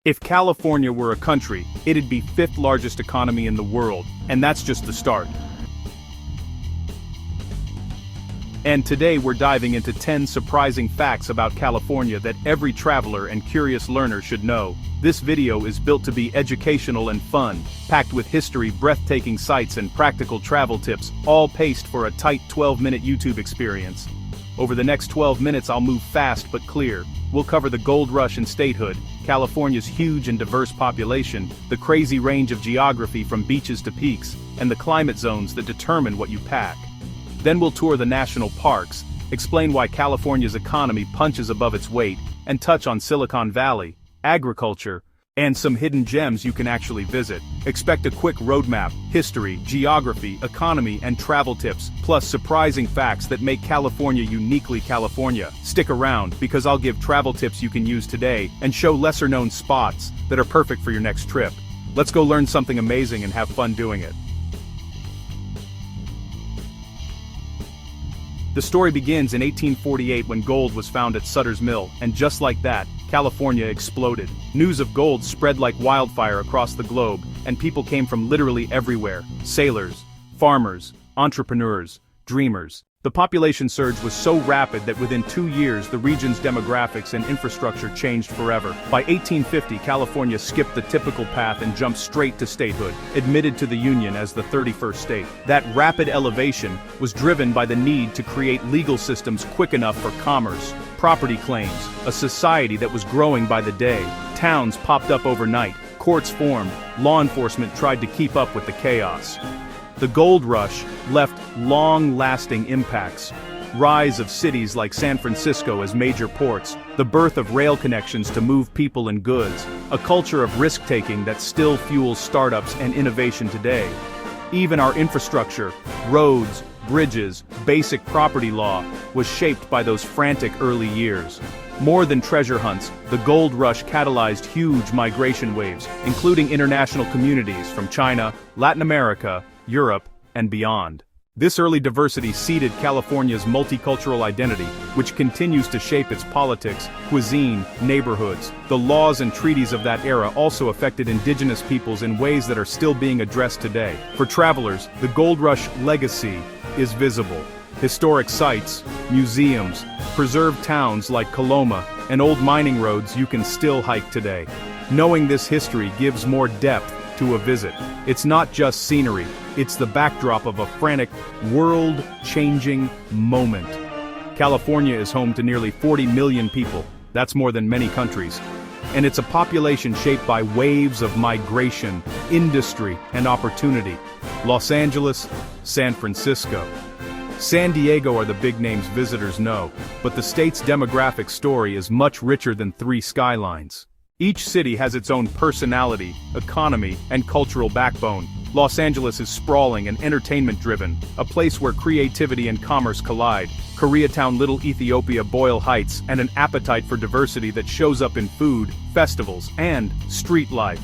If California were a country, it'd be fifth largest economy in the world, and that's just the start. And today we're diving into 10 surprising facts about California that every traveler and curious learner should know. This video is built to be educational and fun, packed with history, breathtaking sights, and practical travel tips, all paced for a tight 12-minute YouTube experience. Over the next 12 minutes I'll move fast but clear. We'll cover the gold rush and statehood, California's huge and diverse population, the crazy range of geography from beaches to peaks, and the climate zones that determine what you pack. Then we'll tour the national parks, explain why California's economy punches above its weight, and touch on Silicon Valley, agriculture, and some hidden gems you can actually visit. Expect a quick roadmap, history, geography, economy, and travel tips, plus surprising facts that make California uniquely California. Stick around, because I'll give travel tips you can use today, and show lesser-known spots that are perfect for your next trip. Let's go learn something amazing and have fun doing it. The story begins in 1848 when gold was found at Sutter's Mill, and just like that, California exploded. News of gold spread like wildfire across the globe, and people came from literally everywhere: sailors, farmers, entrepreneurs, dreamers. The population surge was so rapid that within 2 years the region's demographics and infrastructure changed forever. By 1850, California skipped the typical path and jumped straight to statehood, admitted to the Union as the 31st state. That rapid elevation was driven by the need to create legal systems quick enough for commerce, property claims, a society that was growing by the day. Towns popped up overnight, courts formed, law enforcement tried to keep up with the chaos. The gold rush left long-lasting impacts. Rise of cities like San Francisco as major ports, the birth of rail connections to move people and goods, a culture of risk-taking that still fuels startups and innovation today. Even our infrastructure, roads, bridges, basic property law, was shaped by those frantic early years. More than treasure hunts, the gold rush catalyzed huge migration waves, including international communities from China, Latin America, Europe, and beyond. This early diversity seeded California's multicultural identity, which continues to shape its politics, cuisine, neighborhoods. The laws and treaties of that era also affected indigenous peoples in ways that are still being addressed today. For travelers, the gold rush legacy is visible. Historic sites, museums, preserved towns like Coloma, and old mining roads you can still hike today. Knowing this history gives more depth to a visit. It's not just scenery, it's the backdrop of a frantic, world-changing moment. California is home to nearly 40 million people. That's more than many countries. And it's a population shaped by waves of migration, industry, and opportunity. Los Angeles, San Francisco, San Diego are the big names visitors know, but the state's demographic story is much richer than three skylines. Each city has its own personality, economy, and cultural backbone. Los Angeles is sprawling and entertainment-driven, a place where creativity and commerce collide. Koreatown, Little Ethiopia, Boyle Heights, and an appetite for diversity that shows up in food, festivals, and street life.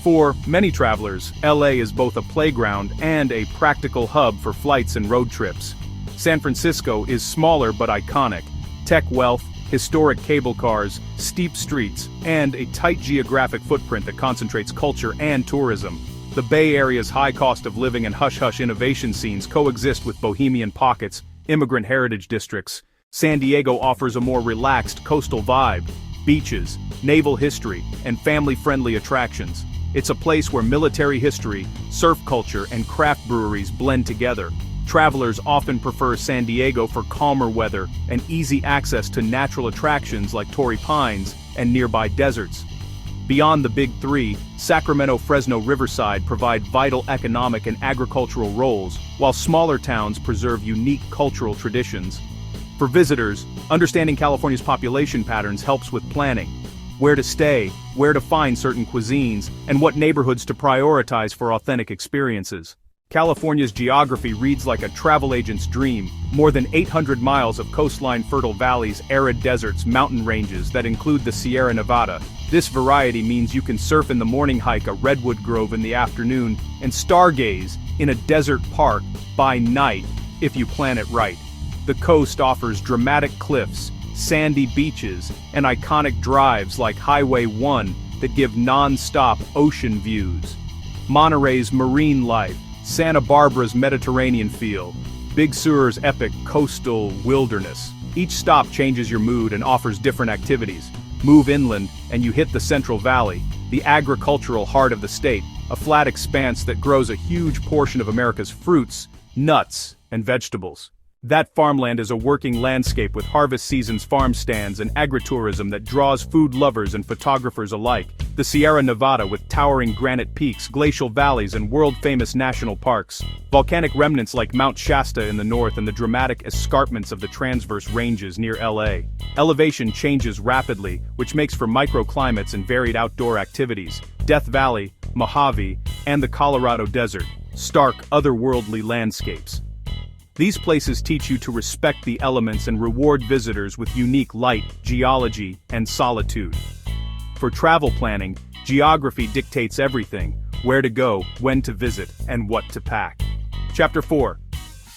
For many travelers, LA is both a playground and a practical hub for flights and road trips. San Francisco is smaller but iconic. Tech wealth, historic cable cars, steep streets, and a tight geographic footprint that concentrates culture and tourism. The Bay Area's high cost of living and hush-hush innovation scenes coexist with bohemian pockets, immigrant heritage districts. San Diego offers a more relaxed coastal vibe, beaches, naval history, and family-friendly attractions. It's a place where military history, surf culture, and craft breweries blend together. Travelers often prefer San Diego for calmer weather and easy access to natural attractions like Torrey Pines and nearby deserts. Beyond the Big Three, Sacramento, Fresno, Riverside provide vital economic and agricultural roles, while smaller towns preserve unique cultural traditions. For visitors, understanding California's population patterns helps with planning. Where to stay, where to find certain cuisines, and what neighborhoods to prioritize for authentic experiences. California's geography reads like a travel agent's dream. More than 800 miles of coastline, fertile valleys, arid deserts, mountain ranges that include the Sierra Nevada. This variety means you can surf in the morning, hike a redwood grove in the afternoon, and stargaze in a desert park by night if you plan it right. The coast offers dramatic cliffs, sandy beaches, and iconic drives like Highway 1 that give non-stop ocean views. Monterey's marine life, Santa Barbara's Mediterranean feel, Big Sur's epic coastal wilderness. Each stop changes your mood and offers different activities. Move inland, and you hit the Central Valley, the agricultural heart of the state, a flat expanse that grows a huge portion of America's fruits, nuts, and vegetables. That farmland is a working landscape with harvest season's farm stands and agritourism that draws food lovers and photographers alike. The Sierra Nevada with towering granite peaks, glacial valleys, and world-famous national parks. Volcanic remnants like Mount Shasta in the north and the dramatic escarpments of the Transverse Ranges near LA. Elevation changes rapidly, which makes for microclimates and varied outdoor activities. Death Valley, Mojave, and the Colorado Desert. Stark, otherworldly landscapes. These places teach you to respect the elements and reward visitors with unique light, geology, and solitude. For travel planning, geography dictates everything: where to go, when to visit, and what to pack. Chapter 4.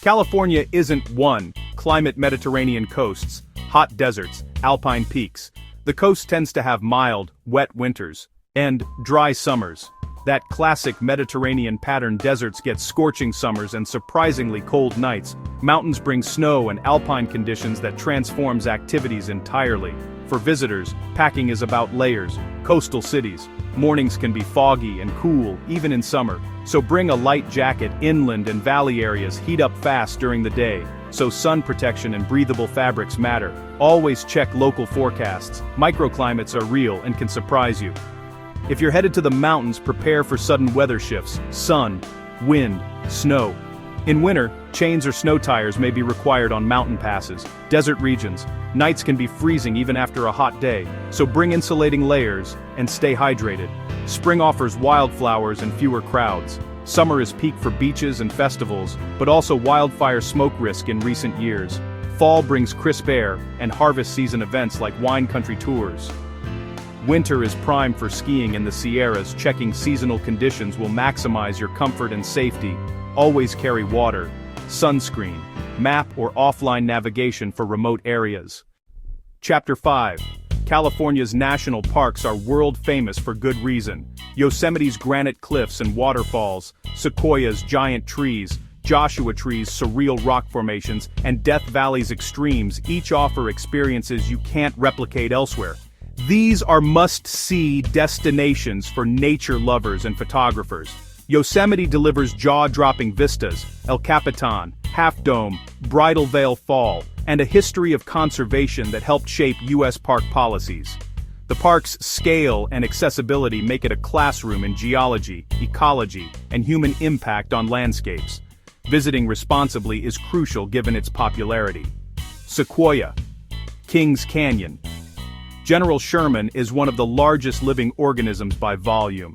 California isn't one climate: Mediterranean coasts, hot deserts, alpine peaks. The coast tends to have mild, wet winters, and dry summers. That classic Mediterranean pattern. Deserts get scorching summers and surprisingly cold nights. Mountains bring snow and alpine conditions that transforms activities entirely. For visitors, packing is about layers. Coastal cities. Mornings can be foggy and cool, even in summer. So bring a light jacket. Inland and valley areas heat up fast during the day, so sun protection and breathable fabrics matter. Always check local forecasts. Microclimates are real and can surprise you. If you're headed to the mountains, prepare for sudden weather shifts: sun, wind, snow. In winter, chains or snow tires may be required on mountain passes. Desert regions, nights can be freezing even after a hot day, so bring insulating layers and stay hydrated. Spring offers wildflowers and fewer crowds. Summer is peak for beaches and festivals, but also wildfire smoke risk in recent years. Fall brings crisp air and harvest season events like wine country tours. Winter is prime for skiing in the Sierras. Checking seasonal conditions will maximize your comfort and safety. Always carry water, sunscreen, map or offline navigation for remote areas. Chapter 5. California's national parks are world famous for good reason. Yosemite's granite cliffs and waterfalls, Sequoia's giant trees, Joshua Tree's surreal rock formations, and Death Valley's extremes each offer experiences you can't replicate elsewhere. These are must-see destinations for nature lovers and photographers. Yosemite delivers jaw-dropping vistas: El Capitan, Half Dome, Bridal Veil Fall, and a history of conservation that helped shape U.S. park policies. The park's scale and accessibility make it a classroom in geology, ecology, and human impact on landscapes. Visiting responsibly is crucial given its popularity. Sequoia, Kings Canyon. General Sherman is one of the largest living organisms by volume.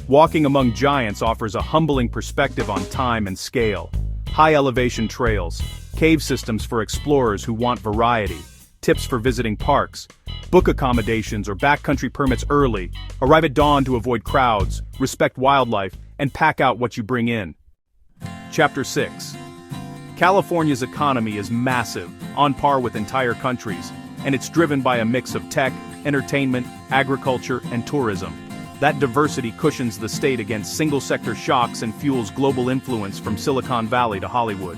Walking among giants offers a humbling perspective on time and scale. High-elevation trails, cave systems for explorers who want variety, tips for visiting parks, book accommodations or backcountry permits early, arrive at dawn to avoid crowds, respect wildlife, and pack out what you bring in. Chapter 6. California's economy is massive, on par with entire countries, and it's driven by a mix of tech, entertainment, agriculture, and tourism. That diversity cushions the state against single-sector shocks and fuels global influence from Silicon Valley to Hollywood.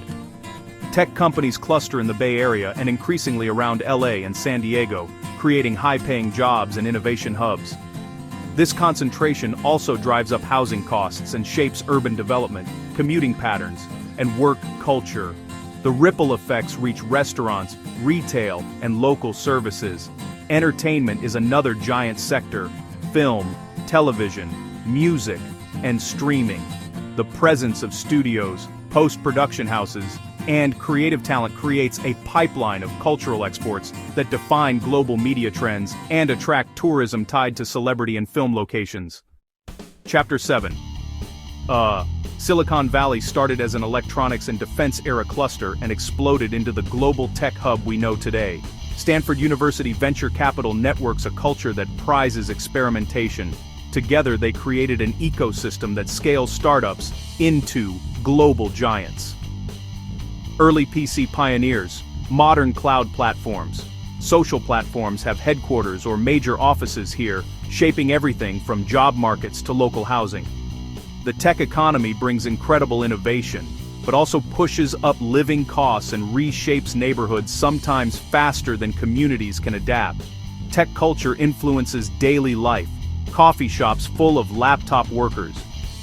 Tech companies cluster in the Bay Area and increasingly around LA and San Diego, creating high-paying jobs and innovation hubs. This concentration also drives up housing costs and shapes urban development, commuting patterns, and work culture. The ripple effects reach restaurants, retail, and local services. Entertainment is another giant sector: film, television, music, and streaming. The presence of studios, post-production houses, and creative talent creates a pipeline of cultural exports that define global media trends and attract tourism tied to celebrity and film locations. Chapter 7. Silicon Valley started as an electronics and defense-era cluster and exploded into the global tech hub we know today. Stanford University venture capital networks a culture that prizes experimentation. Together they created an ecosystem that scales startups into global giants. Early PC pioneers, modern cloud platforms. Social platforms have headquarters or major offices here, shaping everything from job markets to local housing. The tech economy brings incredible innovation, but also pushes up living costs and reshapes neighborhoods sometimes faster than communities can adapt. Tech culture influences daily life, coffee shops full of laptop workers,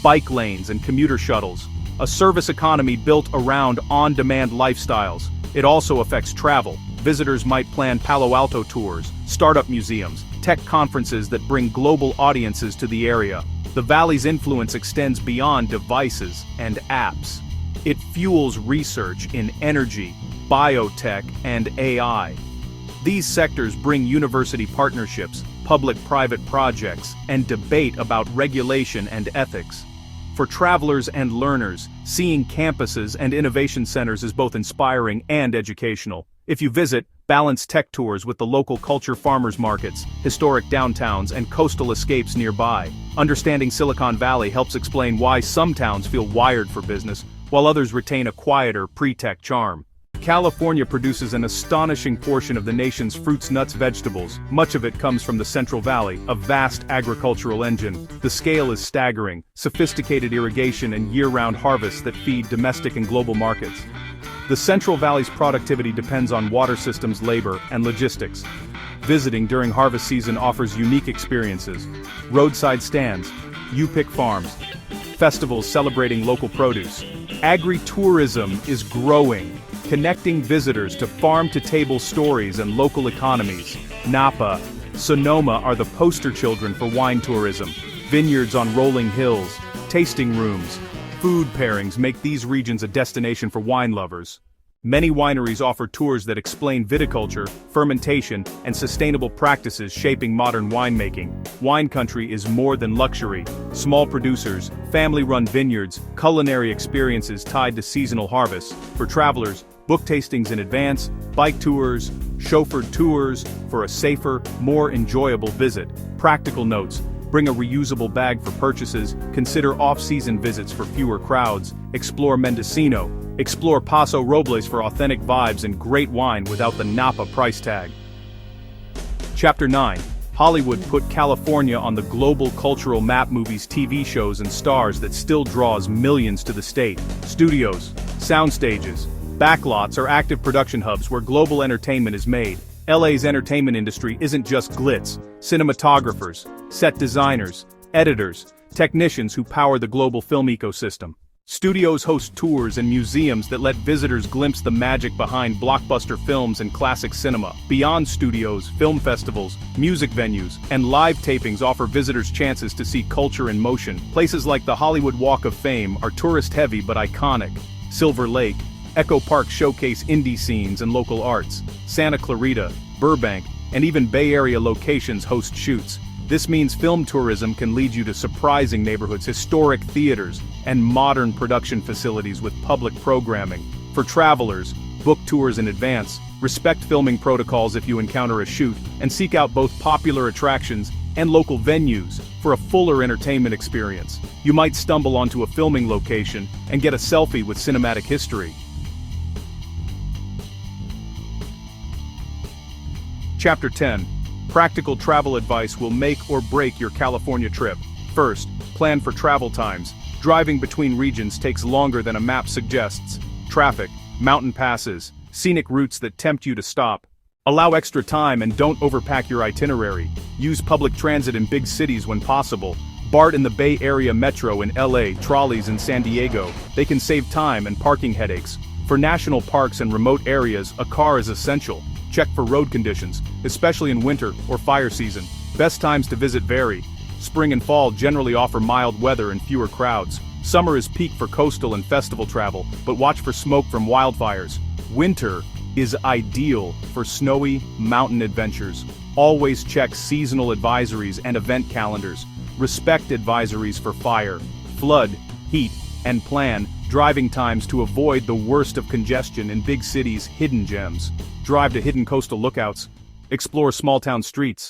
bike lanes and commuter shuttles, a service economy built around on-demand lifestyles. It also affects travel. Visitors might plan Palo Alto tours, startup museums, tech conferences that bring global audiences to the area. The valley's influence extends beyond devices and apps. It fuels research in energy, biotech, and AI. These sectors bring university partnerships, public-private projects, and debate about regulation and ethics. For travelers and learners, seeing campuses and innovation centers is both inspiring and educational. If you visit, balance tech tours with the local culture farmers markets, historic downtowns, and coastal escapes nearby. Understanding Silicon Valley helps explain why some towns feel wired for business, while others retain a quieter, pre-tech charm. California produces an astonishing portion of the nation's fruits, nuts, vegetables. Much of it comes from the Central Valley, a vast agricultural engine. The scale is staggering, sophisticated irrigation and year-round harvests that feed domestic and global markets. The Central Valley's productivity depends on water systems, labor, and logistics. Visiting during harvest season offers unique experiences. Roadside stands, you-pick farms, festivals celebrating local produce. Agri-tourism is growing, connecting visitors to farm-to-table stories and local economies. Napa, Sonoma are the poster children for wine tourism. Vineyards on rolling hills, tasting rooms, food pairings make these regions a destination for wine lovers. Many wineries offer tours that explain viticulture, fermentation, and sustainable practices shaping modern winemaking. Wine country is more than luxury. Small producers, family-run vineyards, culinary experiences tied to seasonal harvests. For travelers, book tastings in advance, bike tours, chauffeured tours for a safer, more enjoyable visit. Practical notes: bring a reusable bag for purchases, consider off-season visits for fewer crowds, explore Mendocino, explore Paso Robles for authentic vibes and great wine without the Napa price tag. Chapter 9. Hollywood put California on the global cultural map. Movies, TV shows, and stars that still draws millions to the state. Studios, sound stages, backlots are active production hubs where global entertainment is made. LA's entertainment industry isn't just glitz. Cinematographers, set designers, editors, technicians who power the global film ecosystem. Studios host tours and museums that let visitors glimpse the magic behind blockbuster films and classic cinema. Beyond studios, film festivals, music venues, and live tapings offer visitors chances to see culture in motion. Places like the Hollywood Walk of Fame are tourist-heavy but iconic. Silver Lake, Echo Park showcase indie scenes and local arts. Santa Clarita, Burbank, and even Bay Area locations host shoots. This means film tourism can lead you to surprising neighborhoods, historic theaters, and modern production facilities with public programming. For travelers, book tours in advance, respect filming protocols if you encounter a shoot, and seek out both popular attractions and local venues for a fuller entertainment experience. You might stumble onto a filming location and get a selfie with cinematic history. Chapter 10. Practical travel advice will make or break your California trip. First, plan for travel times. Driving between regions takes longer than a map suggests. Traffic, mountain passes, scenic routes that tempt you to stop. Allow extra time and don't overpack your itinerary. Use public transit in big cities when possible. BART in the Bay Area Metro in LA, trolleys in San Diego. They can save time and parking headaches. For national parks and remote areas, a car is essential. Check for road conditions, especially in winter or fire season. Best times to visit vary. Spring and fall generally offer mild weather and fewer crowds. Summer is peak for coastal and festival travel, but watch for smoke from wildfires. Winter is ideal for snowy mountain adventures. Always check seasonal advisories and event calendars. Respect advisories for fire, flood, heat, and plan driving times to avoid the worst of congestion in big cities. Hidden gems. Drive to hidden coastal lookouts. Explore small town streets.